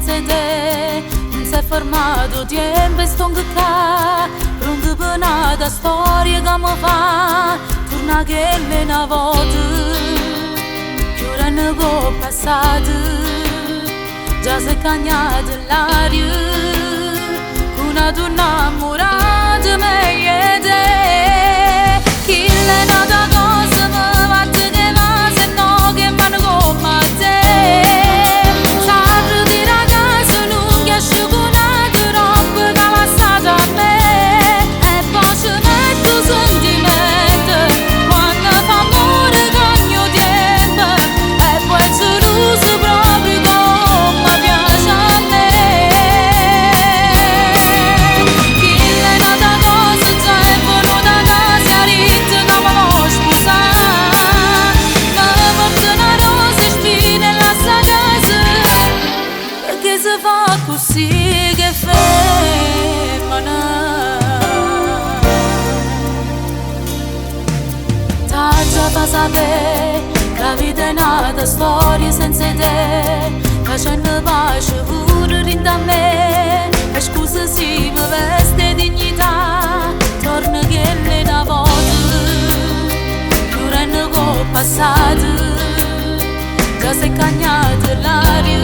senza te. Non si è fermato tempo e sto qua, pronto per una storia che mi fa torna che è una volta che ora ne può passare. Già si è cagnata l'aria con una donna innamorata meglio di te. Chi è nata cosa mi va che va se no che vanno come te. Sarri di ragazzo non che asciugonata roba che va stata a me. E poi ci metto sentimento quando fa amore con il mio tempo. E poi ci l'uso proprio come piace a me. Chi è nata cosa già è venuta a sia ritta che mi vuoi sposare. Mi porta una rosa e spine nella sua casa, perché se fa così che femmina. Già fa sapere che la vita è nata storia senza te, facendo pace pure rinda a me. E scusa se mi veste dignità, torna che è una volta che ora ne può passare. Già si è cagnata l'aria